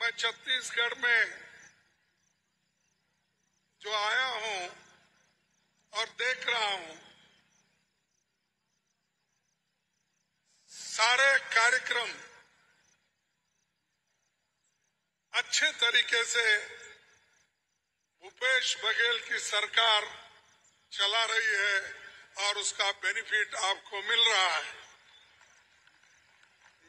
मैं छत्तीसगढ़ में जो आया हूं और देख रहा हूं, सारे कार्यक्रम अच्छे तरीके से भूपेश बघेल की सरकार चला रही है और उसका बेनिफिट आपको मिल रहा है।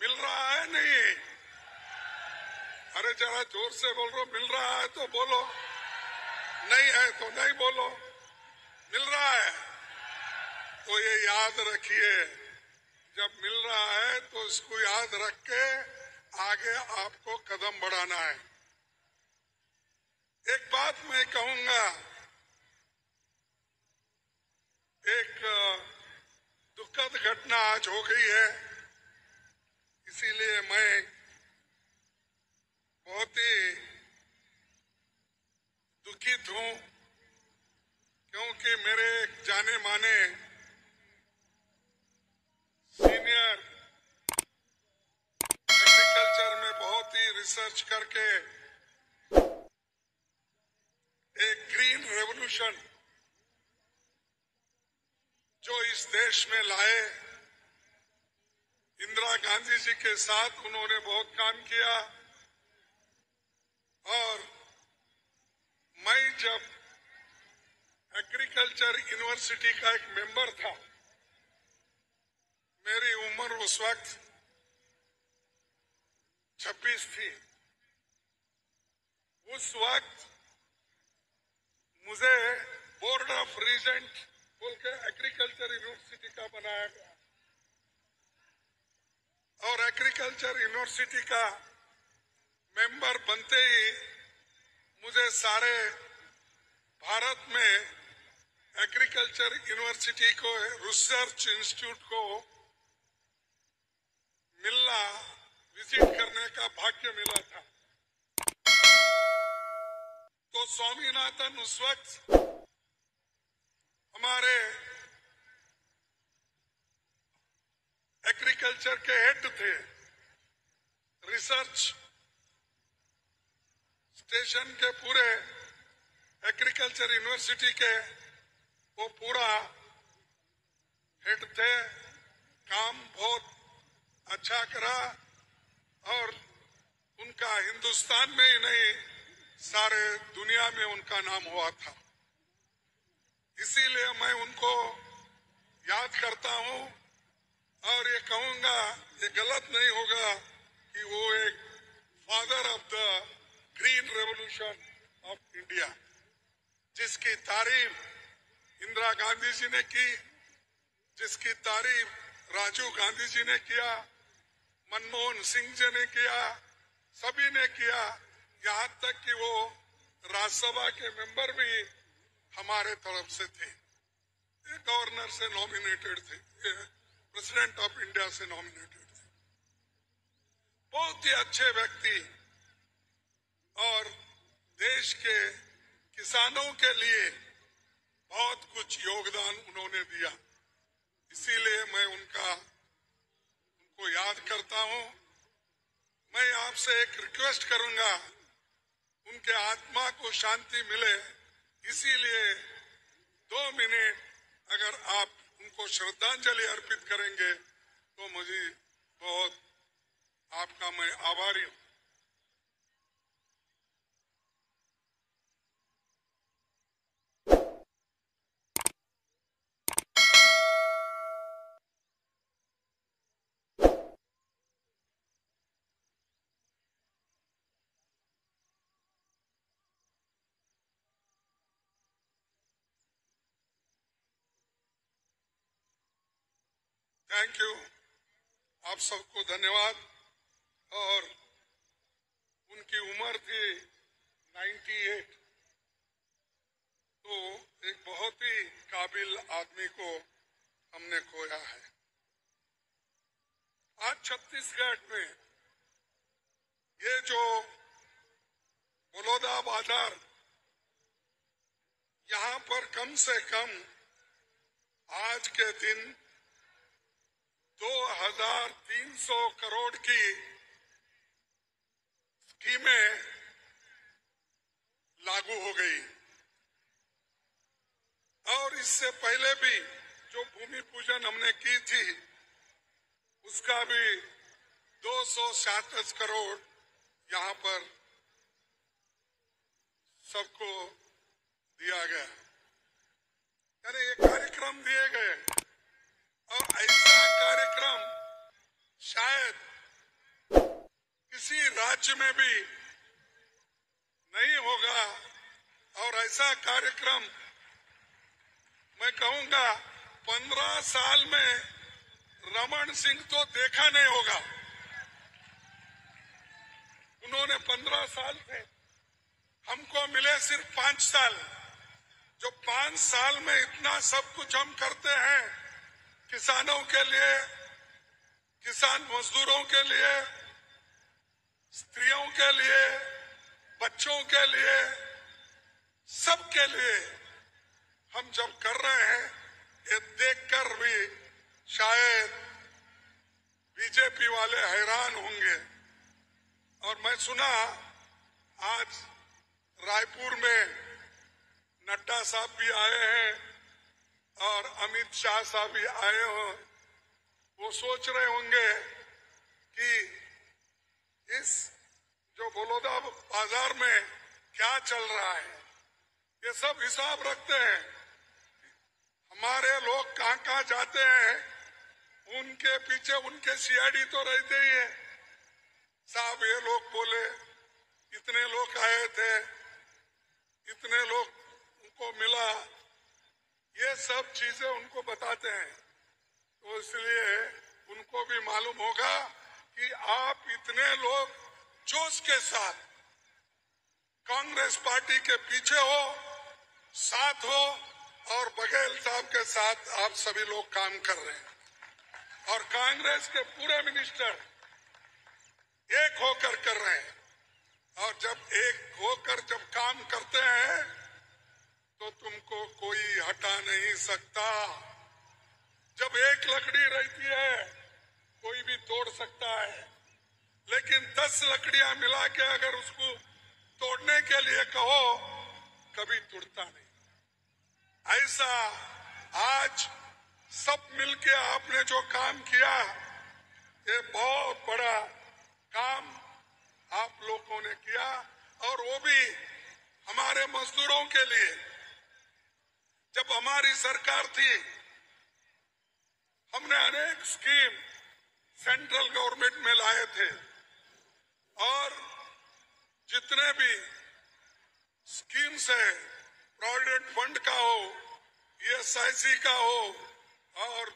मिल रहा है नहीं? अरे जरा जोर से बोल रहे हो। मिल रहा है तो बोलो, नहीं है तो नहीं बोलो। मिल रहा है तो ये याद रखिए, जब मिल रहा है तो इसको याद रख के आगे आपको कदम बढ़ाना है। एक बात मैं कहूंगा, एक दुखद घटना आज हो गई है, इसीलिए मैं बहुत ही दुखित हूं, क्योंकि मेरे एक जाने माने सीनियर एग्रीकल्चर में बहुत ही रिसर्च करके एक ग्रीन रेवोल्यूशन जो इस देश में लाए, इंदिरा गांधी जी के साथ उन्होंने बहुत काम किया। और मैं जब एग्रीकल्चर यूनिवर्सिटी का एक मेंबर था, मेरी उम्र उस वक्त 26 थी। उस वक्त मुझे बोर्ड ऑफ रीजेंट बोल के एग्रीकल्चर यूनिवर्सिटी का बनाया गया, और एग्रीकल्चर यूनिवर्सिटी का मेंबर बनते ही मुझे सारे भारत में एग्रीकल्चर यूनिवर्सिटी को, रिसर्च इंस्टीट्यूट को मिलना, विजिट करने का भाग्य मिला था। तो स्वामीनाथन उस वक्त हमारे एग्रीकल्चर के हेड थे। रिसर्च स्टेशन के पूरे एग्रीकल्चर यूनिवर्सिटी के वो पूरा हेड थे। काम बहुत अच्छा करा और उनका हिंदुस्तान में ही नहीं, सारे दुनिया में उनका नाम हुआ था। इसीलिए मैं उनको याद करता हूं और ये कहूंगा, ये गलत नहीं होगा कि वो एक father of the green revolution of India, जिसकी तारीफ इंदिरा गांधी जी ने की, जिसकी तारीफ राजीव गांधी जी ने किया, मनमोहन सिंह जी ने किया, सभी ने किया। यहाँ तक कि वो राज्यसभा के मेंबर भी हमारे तरफ से थे, गवर्नर से नॉमिनेटेड थे, प्रेसिडेंट ऑफ इंडिया से नॉमिनेटेड थे। बहुत ही अच्छे व्यक्ति और देश के किसानों के लिए बहुत कुछ योगदान उन्होंने दिया। इसीलिए मैं उनको याद करता हूं। मैं आपसे एक रिक्वेस्ट करूंगा, उनके आत्मा को शांति मिले, इसीलिए 2 मिनट अगर आप उनको श्रद्धांजलि अर्पित करेंगे तो मुझे बहुत आपका मैं आभारी हूं। थैंक यू, आप सबको धन्यवाद। और उनकी उम्र थी 98, तो एक बहुत ही काबिल आदमी को हमने खोया है। आज छत्तीसगढ़ में ये जो बलौदा बाजार, यहाँ पर कम से कम आज के दिन 2300 करोड़ की स्कीमें लागू हो गई और इससे पहले भी जो भूमि पूजन हमने की थी उसका भी 237 करोड़ यहाँ पर सबको दिया गया, यानी ये कार्यक्रम दिए गए और ऐसा कार्यक्रम शायद किसी राज्य में भी नहीं होगा और ऐसा कार्यक्रम मैं कहूंगा 15 साल में रमन सिंह तो देखा नहीं होगा। उन्होंने 15 साल थे, हमको मिले सिर्फ 5 साल। जो 5 साल में इतना सब कुछ हम करते हैं किसानों के लिए, किसान मजदूरों के लिए, स्त्रियों के लिए, बच्चों के लिए, सबके लिए हम जब कर रहे हैं ये देखकर भी शायद बीजेपी वाले हैरान होंगे। और मैं सुना आज रायपुर में नड्डा साहब भी आए हैं और अमित शाह साहब भी आए हो, वो सोच रहे होंगे कि इस जो बलौदा बाजार में क्या चल रहा है, ये सब हिसाब रखते हैं। हमारे लोग कहाँ कहाँ जाते हैं, उनके पीछे उनके सीआईडी तो रहते ही है। साहब ये लोग बोले, इतने लोग आए थे, इतने लोग उनको मिला, ये सब चीजें उनको बताते हैं। तो इसलिए उनको भी मालूम होगा कि आप इतने लोग जोश के साथ कांग्रेस पार्टी के पीछे हो, साथ हो और बघेल साहब के साथ आप सभी लोग काम कर रहे हैं और कांग्रेस के पूरे मिनिस्टर एक होकर कर रहे हैं। और जब एक होकर जब काम करते हैं तो तुमको कोई हटा नहीं सकता। जब एक लकड़ी रहती है कोई भी तोड़ सकता है, लेकिन 10 लकड़ियां मिला के अगर उसको तोड़ने के लिए कहो कभी टूटता नहीं। ऐसा आज सब मिलके आपने जो काम किया, ये बहुत बड़ा काम आप लोगों ने किया और वो भी हमारे मजदूरों के लिए। जब हमारी सरकार थी हमने अनेक स्कीम सेंट्रल गवर्नमेंट में लाए थे और जितने भी स्कीम्स है, प्रोविडेंट फंड का हो, ESIC का हो और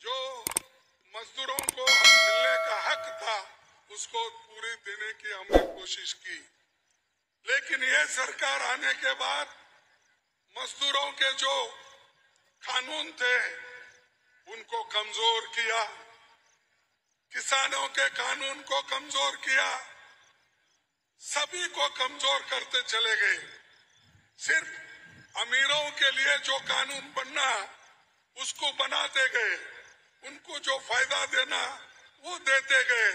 जो मजदूरों को मिलने का हक था उसको पूरी देने की हमने कोशिश की। लेकिन ये सरकार आने के बाद मजदूरों के जो कानून थे उनको कमजोर किया, किसानों के कानून को कमजोर किया, सभी को कमजोर करते चले गए। सिर्फ अमीरों के लिए जो कानून बनना उसको बनाते गए, उनको जो फायदा देना वो देते गए,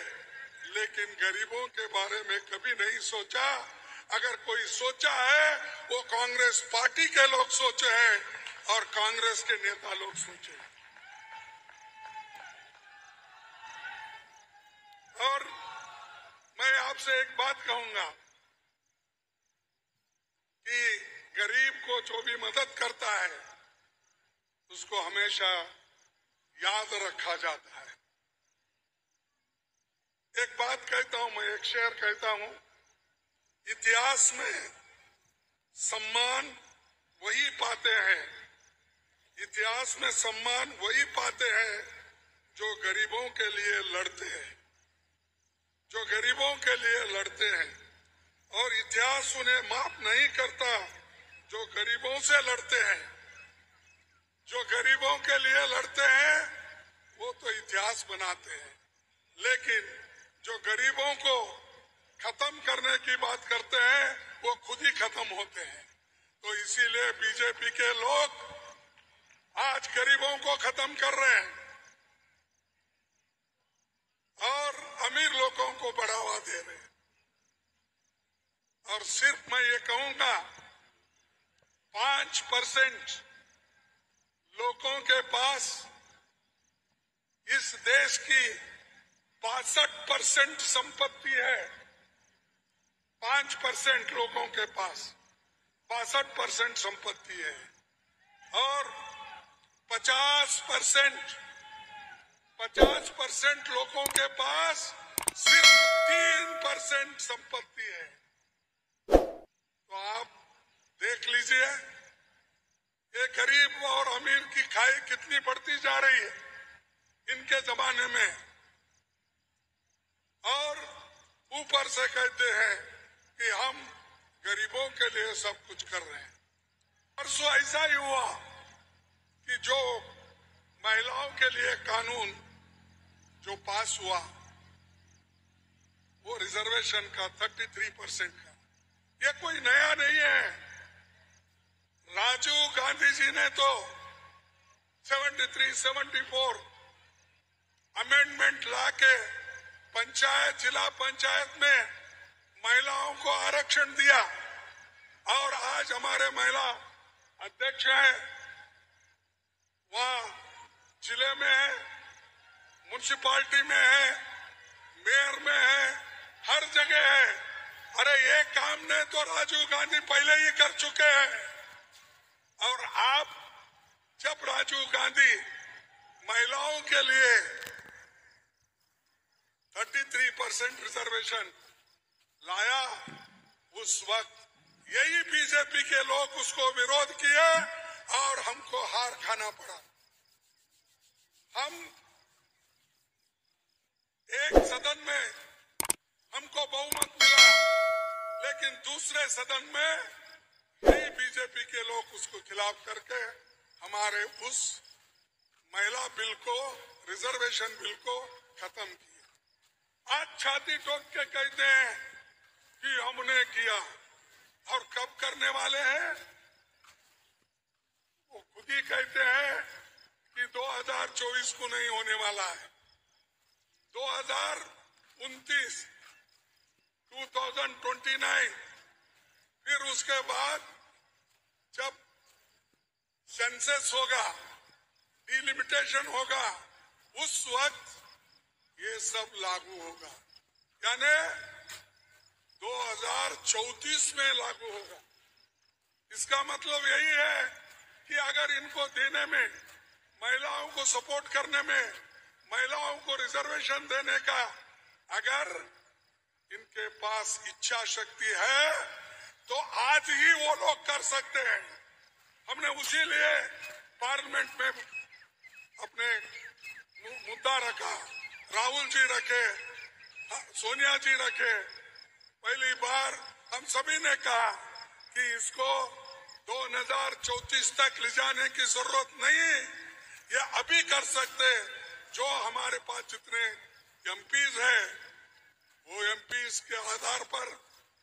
लेकिन गरीबों के बारे में कभी नहीं सोचा। अगर कोई सोचा है वो कांग्रेस पार्टी के लोग सोचे हैं और कांग्रेस के नेता लोग सोचे। और मैं आपसे एक बात कहूंगा कि गरीब को जो भी मदद करता है उसको हमेशा याद रखा जाता है। एक बात कहता हूं मैं, एक शेर कहता हूं, इतिहास में सम्मान वही पाते हैं, इतिहास में सम्मान वही पाते हैं जो गरीबों के लिए लड़ते हैं, जो गरीबों के लिए लड़ते हैं। और इतिहास उन्हें माफ नहीं करता जो गरीबों से लड़ते हैं। जो गरीबों के लिए लड़ते हैं वो तो इतिहास बनाते हैं, लेकिन जो गरीबों को खत्म करने की बात करते हैं वो खुद ही खत्म होते हैं। तो इसीलिए बीजेपी के लोग आज गरीबों को खत्म कर रहे हैं और अमीर लोगों को बढ़ावा दे रहे हैं। और सिर्फ मैं ये कहूंगा 5% लोगों के पास इस देश की 62% संपत्ति है। 5% लोगों के पास 62% संपत्ति है और 50% लोगों के पास सिर्फ 3% संपत्ति है। तो आप देख लीजिए ये गरीब और अमीर की खाई कितनी बढ़ती जा रही है इनके जमाने में, और ऊपर से कहते हैं कि हम गरीबों के लिए सब कुछ कर रहे हैं। परसों ऐसा ही हुआ कि जो महिलाओं के लिए कानून जो पास हुआ वो रिजर्वेशन का 33% का, ये कोई नया नहीं है। राजीव गांधी जी ने तो 73-74 अमेंडमेंट लाके पंचायत, जिला पंचायत में महिलाओं को आरक्षण दिया और आज हमारे महिला अध्यक्ष हैं, वहां जिले में है, म्युनिसिपालिटी में है, मेयर में है, हर जगह है। अरे ये काम ने तो राजीव गांधी पहले ही कर चुके हैं। और आप जब राजीव गांधी महिलाओं के लिए 33% रिजर्वेशन लाया, उस वक्त यही बीजेपी के लोग उसको विरोध किए और हमको हार खाना पड़ा। हम एक सदन में हमको बहुमत मिला, लेकिन दूसरे सदन में यही बीजेपी के लोग उसको खिलाफ करके हमारे उस महिला बिल को, रिजर्वेशन बिल को खत्म किया। आज छाती ठोक के कहते हैं कि हमने किया, और कब करने वाले हैं? वो खुद ही कहते हैं कि 2024 को नहीं होने वाला है, 2029, 2029, फिर उसके बाद जब सेंसस होगा, डिलिमिटेशन होगा, उस वक्त ये सब लागू होगा, यानी 2034 में लागू होगा। इसका मतलब यही है कि अगर इनको देने में, महिलाओं को सपोर्ट करने में, महिलाओं को रिजर्वेशन देने का अगर इनके पास इच्छा शक्ति है तो आज ही वो लोग कर सकते हैं। हमने उसी लिए पार्लियामेंट में अपने मुद्दा रखा, राहुल जी रखे, सोनिया जी रखे। पहली बार हम सभी ने कहा कि इसको 2034 तक ले जाने की जरूरत नहीं, ये अभी कर सकते। जो हमारे पास जितने एमपीज है, वो एमपीज के आधार पर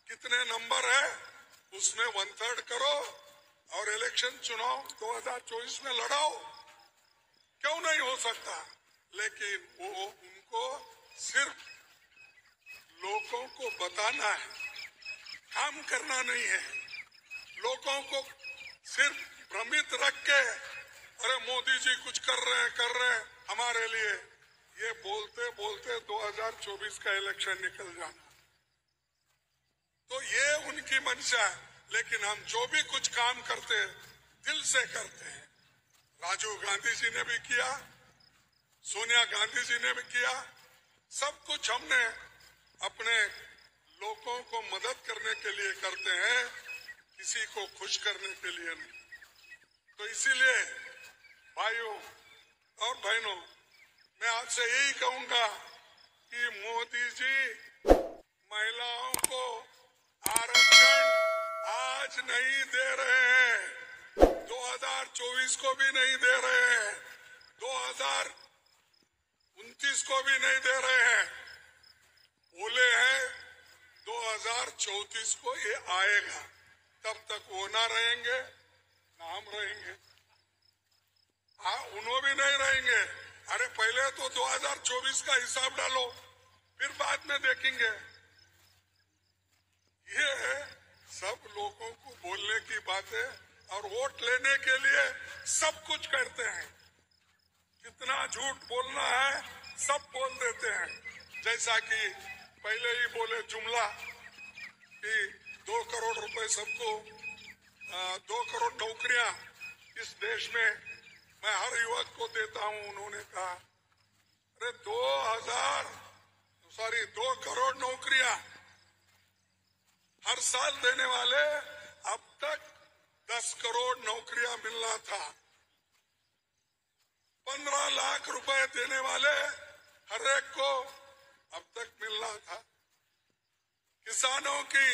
कितने नंबर है उसमें 1/3 करो और इलेक्शन चुनाव 2024 में लड़ाओ। क्यों नहीं हो सकता? लेकिन वो उनको सिर्फ लोगों को बताना है, काम करना नहीं है। लोगों को सिर्फ भ्रमित रख के अरे मोदी जी कुछ कर रहे हैं हमारे लिए, ये बोलते बोलते 2024 का इलेक्शन निकल जाना। तो ये उनकी मंशा है। लेकिन हम जो भी कुछ काम करते हैं दिल से करते हैं। राजीव गांधी जी ने भी किया, सोनिया गांधी जी ने भी किया। सब कुछ हमने अपने लोगों को मदद करने के लिए करते हैं, किसी को खुश करने के लिए नहीं। तो इसीलिए भाइयों और बहनों, मैं आपसे यही कहूंगा कि मोदी जी महिलाओं को आरक्षण आज नहीं दे रहे हैं, 2024 को भी नहीं दे रहे हैं, 2029 को भी नहीं दे रहे हैं। बोले हैं 2034 को ये आएगा, तब तक वो ना रहेंगे ना हम रहेंगे। हाँ, उन्हों भी नहीं रहेंगे। अरे पहले तो 2024 का हिसाब डालो, फिर बाद में देखेंगे। ये लगाते और वोट लेने के लिए सब कुछ करते हैं। कितना झूठ बोलना है सब बोल देते हैं। जैसा कि पहले ही बोले जुमला कि 2 करोड़ रुपए सबको 2 करोड़ नौकरियां इस देश में मैं हर युवक को देता हूं। उन्होंने कहा अरे 2 करोड़ नौकरियां हर साल देने वाले, अब तक 10 करोड़ नौकरियां मिलना था। 15 लाख रुपए देने वाले हर एक को अब तक मिलना था। किसानों की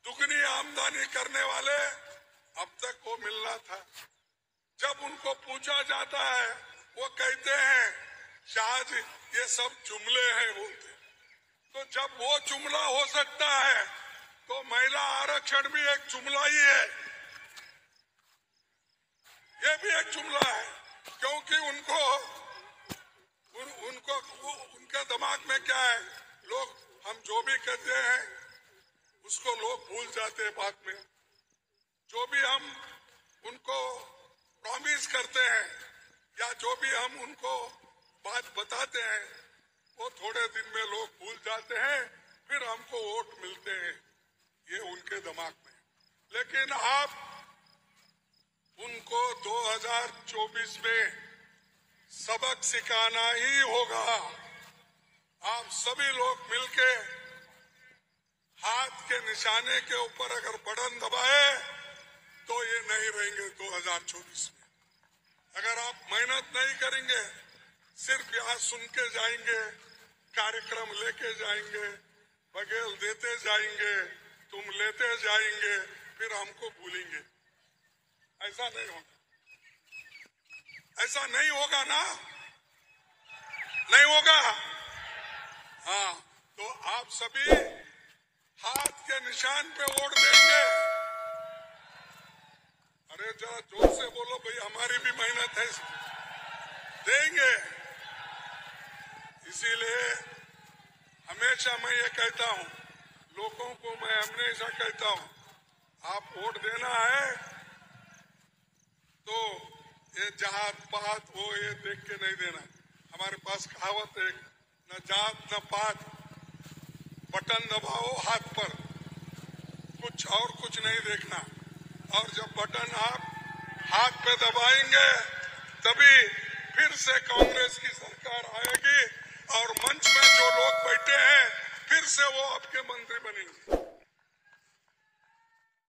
दुगनी आमदनी करने वाले अब तक वो मिलना था। जब उनको पूछा जाता है वो कहते हैं शायद ये सब जुमले हैं बोलते। तो जब वो जुमला हो सकता है तो महिला आरक्षण भी एक जुमला ही है। ये भी एक जुमला है, क्योंकि उनके दिमाग में क्या है, लोग हम जो भी कहते हैं उसको लोग भूल जाते हैं बाद में। जो भी हम उनको प्रॉमिस करते हैं या जो भी हम उनको बात बताते हैं वो थोड़े दिन में लोग भूल जाते हैं, फिर हमको वोट मिलते हैं। ये उनके दिमाग में। लेकिन आप उनको 2024 में सबक सिखाना ही होगा। आप सभी लोग मिलके हाथ के निशाने के ऊपर अगर बटन दबाए तो ये नहीं रहेंगे 2024 में। अगर आप मेहनत नहीं करेंगे, सिर्फ यहाँ सुन के जाएंगे, कार्यक्रम लेके जाएंगे, बघेल देते जाएंगे, तुम लेते जाएंगे, फिर हमको भूलेंगे, ऐसा नहीं होगा। ऐसा नहीं होगा ना, नहीं होगा। हाँ, तो आप सभी हाथ के निशान पे वोट देंगे। अरे जरा जोर से बोलो भाई, हमारी भी मेहनत है, देंगे। इसीलिए हमेशा मैं ये कहता हूँ, लोगों को मैं हमेशा कहता हूँ, आप वोट देना है तो ये जात पात वो ये देख के नहीं देना। हमारे पास कहावत है, न जात न पात, बटन दबाओ हाथ पर, कुछ और कुछ नहीं देखना। और जब बटन आप हाथ पे दबाएंगे तभी फिर से कांग्रेस की सरकार आएगी और मंच में जो लोग बैठे हैं फिर से वो आपके मंत्री बनेंगे।